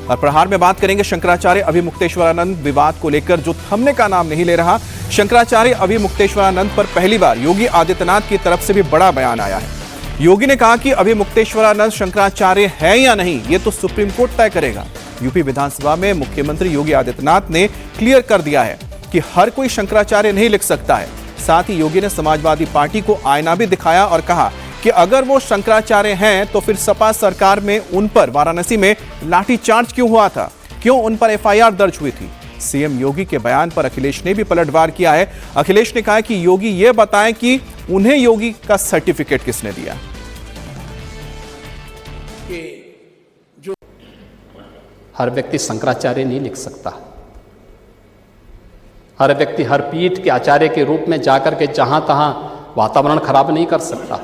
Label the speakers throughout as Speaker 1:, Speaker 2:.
Speaker 1: और प्रहार में बात करेंगे शंकराचार्य अभिमुक्तेश्वरानंद विवाद को लेकर जो थमने का नाम नहीं ले रहा। शंकराचार्य अभिमुक्तेश्वरानंद पर पहली बार योगी आदित्यनाथ की तरफ से भी बड़ा बयान आया है। योगी ने कहा कि अभिमुक्तेश्वरानंद शंकराचार्य है या नहीं, ये तो सुप्रीम कोर्ट तय करेगा। यूपी विधानसभा में मुख्यमंत्री योगी आदित्यनाथ ने क्लियर कर दिया है कि हर कोई शंकराचार्य नहीं लिख सकता है। साथ ही योगी ने समाजवादी पार्टी को आईना भी दिखाया और कहा कि अगर वो शंकराचार्य हैं तो फिर सपा सरकार में उन पर वाराणसी में लाठीचार्ज क्यों हुआ था, क्यों उन पर एफआईआर दर्ज हुई थी। सीएम योगी के बयान पर अखिलेश ने भी पलटवार किया है। अखिलेश ने कहा कि योगी ये बताएं कि उन्हें योगी का सर्टिफिकेट किसने दिया।
Speaker 2: हर व्यक्ति शंकराचार्य नहीं लिख सकता। हर व्यक्ति हर पीठ के आचार्य के रूप में जाकर के जहां तहां वातावरण खराब नहीं कर सकता।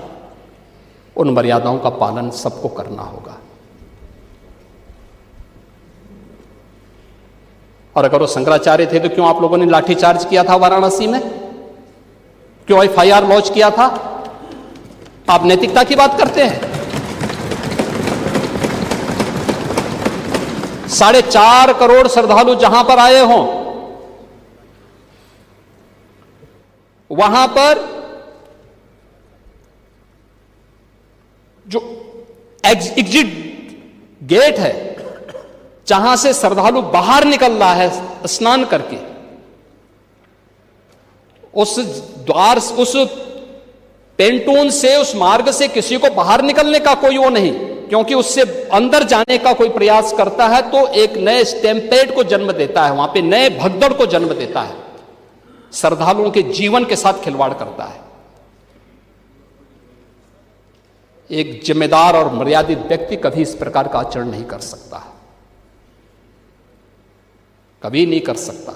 Speaker 2: उन मर्यादाओं का पालन सबको करना होगा। और अगर वो शंकराचार्य थे तो क्यों आप लोगों ने लाठीचार्ज किया था वाराणसी में, क्यों एफआईआर लॉन्च किया था? आप नैतिकता की बात करते हैं। 4.5 करोड़ श्रद्धालु जहां पर आए हों, वहां पर जो एग्जिट गेट है, जहां से श्रद्धालु बाहर निकल रहा है स्नान करके, उस द्वार, उस पेंटून से, उस मार्ग से किसी को बाहर निकलने का कोई वो नहीं, क्योंकि उससे अंदर जाने का कोई प्रयास करता है तो एक नए स्टैम्पेड को जन्म देता है, वहां पे नए भगदड़ को जन्म देता है, श्रद्धालुओं के जीवन के साथ खिलवाड़ करता है। एक जिम्मेदार और मर्यादित व्यक्ति कभी इस प्रकार का आचरण नहीं कर सकता, कभी नहीं कर सकता।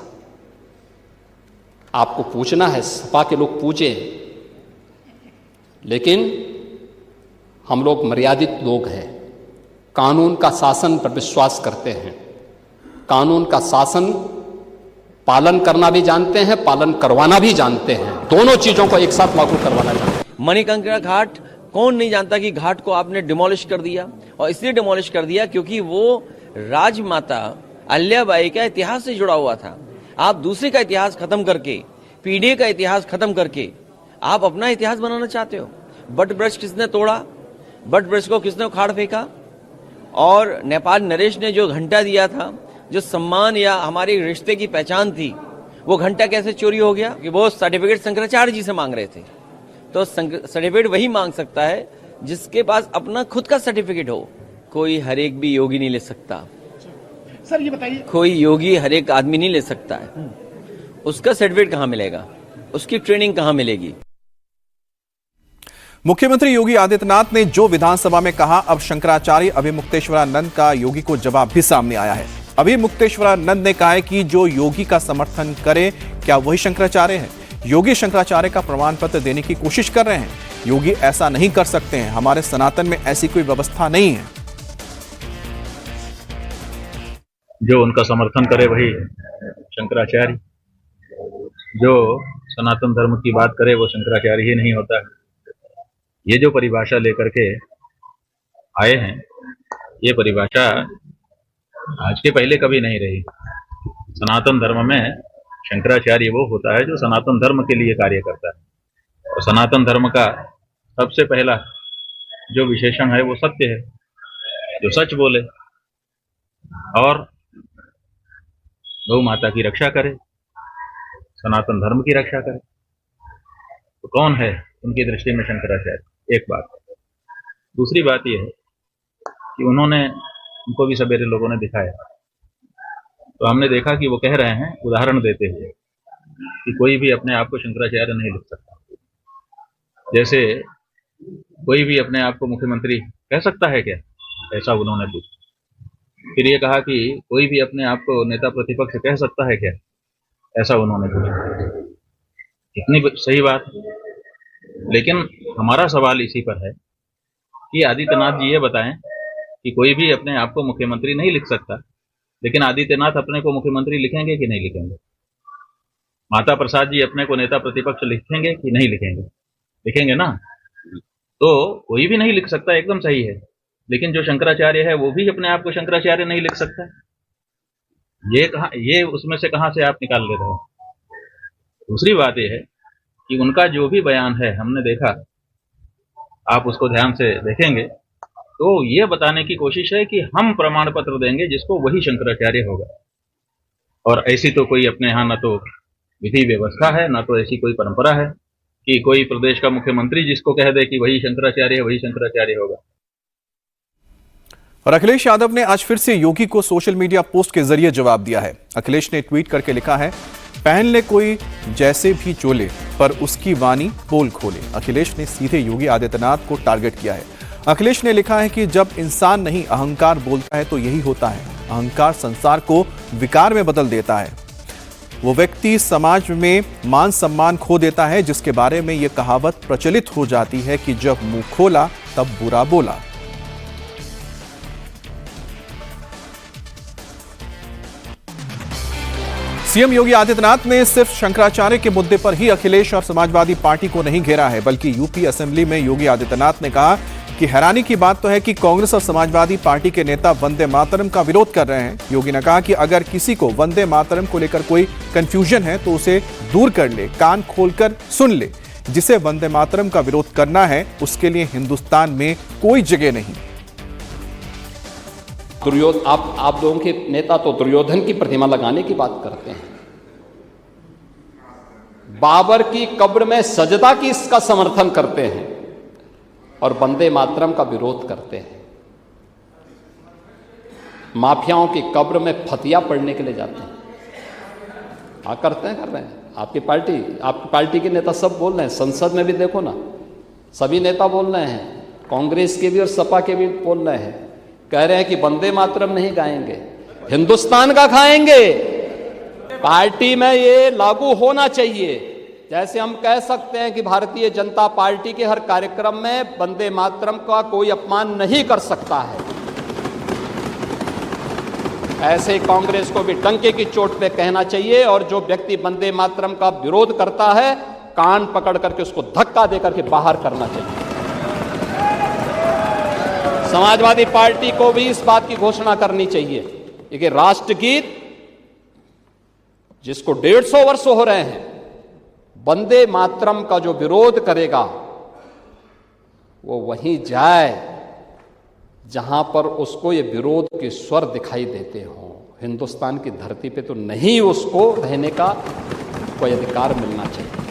Speaker 2: आपको पूछना है, सपा के लोग पूछे, लेकिन हम लोग मर्यादित लोग हैं, कानून का शासन पर विश्वास करते हैं, कानून का शासन पालन करना भी जानते हैं, पालन करवाना भी जानते हैं, दोनों चीजों को एक साथ लागू करवाना जानते हैं।
Speaker 3: मणिकर्णिका घाट कौन नहीं जानता कि घाट को आपने डिमोलिश कर दिया, और इसलिए डिमोलिश कर दिया क्योंकि वो राजमाता अहिल्याबाई का इतिहास से जुड़ा हुआ था। आप दूसरे का इतिहास खत्म करके, पीढ़ी का इतिहास खत्म करके आप अपना इतिहास बनाना चाहते हो। बट वृक्ष किसने तोड़ा, बट वृक्ष को किसने उखाड़ फेंका, और नेपाल नरेश ने जो घंटा दिया था, जो सम्मान या हमारे रिश्ते की पहचान थी, वो घंटा कैसे चोरी हो गया? कि वो सर्टिफिकेट शंकराचार्य जी से मांग रहे थे। तो सर्टिफिकेट वही मांग सकता है जिसके पास अपना खुद का सर्टिफिकेट हो। कोई हर एक भी योगी नहीं ले सकता।
Speaker 4: सर ये बताइए,
Speaker 3: कोई योगी हर एक आदमी नहीं ले सकता है। उसका सर्टिफिकेट कहां मिलेगा, उसकी ट्रेनिंग कहां मिलेगी?
Speaker 1: मुख्यमंत्री योगी आदित्यनाथ ने जो विधानसभा में कहा, अब शंकराचार्य अभिमुक्तेश्वरानंद का योगी को जवाब भी सामने आया है। अभिमुक्तेश्वरानंद ने कहा है कि जो योगी का समर्थन करे, क्या वही शंकराचार्य है? योगी शंकराचार्य का प्रमाण पत्र देने की कोशिश कर रहे हैं। योगी ऐसा नहीं कर सकते हैं, हमारे सनातन में ऐसी कोई व्यवस्था नहीं है।
Speaker 5: जो उनका समर्थन करे वही शंकराचार्य, जो सनातन धर्म की बात करे वो शंकराचार्य ही नहीं होता। ये जो परिभाषा लेकर के आए हैं, ये परिभाषा आज के पहले कभी नहीं रही। सनातन धर्म में शंकराचार्य वो होता है जो सनातन धर्म के लिए कार्य करता है, और सनातन धर्म का सबसे पहला जो विशेषण है वो सत्य है, जो सच बोले और गौ माता की रक्षा करे, सनातन धर्म की रक्षा करे। तो कौन है उनकी दृष्टि में शंकराचार्य? एक बात। दूसरी बात यह है कि उनको भी सवेरे लोगों ने दिखाया, तो हमने देखा कि वो कह रहे हैं, उदाहरण देते हुए, कि कोई भी अपने आप को शंकराचार्य नहीं लिख सकता। जैसे कोई भी अपने आप को मुख्यमंत्री कह सकता है क्या, ऐसा उन्होंने पूछा। फिर ये कहा कि कोई भी अपने आप को नेता प्रतिपक्ष कह सकता है क्या, ऐसा उन्होंने पूछा। कितनी सही बात। लेकिन हमारा सवाल इसी पर है कि आदित्यनाथ जी ये बताएं कि कोई भी अपने आप को मुख्यमंत्री नहीं लिख सकता, लेकिन आदित्यनाथ अपने को मुख्यमंत्री लिखेंगे कि नहीं लिखेंगे? माता प्रसाद जी अपने को नेता प्रतिपक्ष लिखेंगे कि नहीं लिखेंगे? लिखेंगे ना। तो कोई भी नहीं लिख सकता, एकदम सही है। लेकिन जो शंकराचार्य है वो भी अपने आप को शंकराचार्य नहीं लिख सकता। ये उसमें से कहाँ से आप निकाल ले रहे हो? दूसरी बात यह है कि उनका जो भी बयान है, हमने देखा, आप उसको ध्यान से देखेंगे तो ये बताने की कोशिश है कि हम प्रमाण पत्र देंगे जिसको वही शंकराचार्य होगा। और ऐसी तो कोई अपने यहाँ न तो विधि व्यवस्था है, न तो ऐसी कोई परंपरा है कि कोई प्रदेश का मुख्यमंत्री जिसको कह दे कि वही शंकराचार्य है, वही शंकराचार्य होगा।
Speaker 1: और अखिलेश यादव ने आज फिर से योगी को सोशल मीडिया पोस्ट के जरिए जवाब दिया है। अखिलेश ने ट्वीट करके लिखा है, पहन ले कोई जैसे भी चोले, पर उसकी वाणी पोल खोले। अखिलेश ने सीधे योगी आदित्यनाथ को टारगेट किया है। अखिलेश ने लिखा है कि जब इंसान नहीं अहंकार बोलता है तो यही होता है। अहंकार संसार को विकार में बदल देता है। वो व्यक्ति समाज में मान सम्मान खो देता है, जिसके बारे में यह कहावत प्रचलित हो जाती है कि जब मुंह खोला तब बुरा बोला। सीएम योगी आदित्यनाथ ने सिर्फ शंकराचार्य के मुद्दे पर ही अखिलेश और समाजवादी पार्टी को नहीं घेरा है, बल्कि यूपी असेंबली में योगी आदित्यनाथ ने कहा कि हैरानी की बात तो है कि कांग्रेस और समाजवादी पार्टी के नेता वंदे मातरम का विरोध कर रहे हैं। योगी ने कहा कि अगर किसी को वंदे मातरम को लेकर कोई कंफ्यूजन है तो उसे दूर कर ले, कान खोलकर सुन ले। जिसे वंदे मातरम का विरोध करना है उसके लिए हिंदुस्तान में कोई जगह नहीं।
Speaker 2: आप लोगों के नेता तो दुर्योधन की प्रतिमा लगाने की बात करते हैं, बाबर की कब्र में सजदा की इसका समर्थन करते हैं और वंदे मातरम का विरोध करते हैं। माफियाओं की कब्र में फतिया पढ़ने के लिए जाते हैं। कर रहे हैं। आपकी पार्टी के नेता सब बोल रहे हैं। संसद में भी देखो ना, सभी नेता बोल रहे हैं, कांग्रेस के भी और सपा के भी बोल रहे हैं, कह रहे हैं कि वंदे मातरम नहीं गाएंगे, हिंदुस्तान का गाएंगे। पार्टी में ये लागू होना चाहिए। जैसे हम कह सकते हैं कि भारतीय जनता पार्टी के हर कार्यक्रम में वंदे मातरम का कोई अपमान नहीं कर सकता है, ऐसे कांग्रेस को भी डंके की चोट पे कहना चाहिए। और जो व्यक्ति वंदे मातरम का विरोध करता है, कान पकड़ करके उसको धक्का देकर के बाहर करना चाहिए। समाजवादी पार्टी को भी इस बात की घोषणा करनी चाहिए कि राष्ट्रगीत जिसको 150 वर्ष हो रहे हैं, वंदे मातरम का जो विरोध करेगा वो वहीं जाए जहां पर उसको ये विरोध के स्वर दिखाई देते हों। हिंदुस्तान की धरती पे तो नहीं उसको रहने का कोई अधिकार मिलना चाहिए।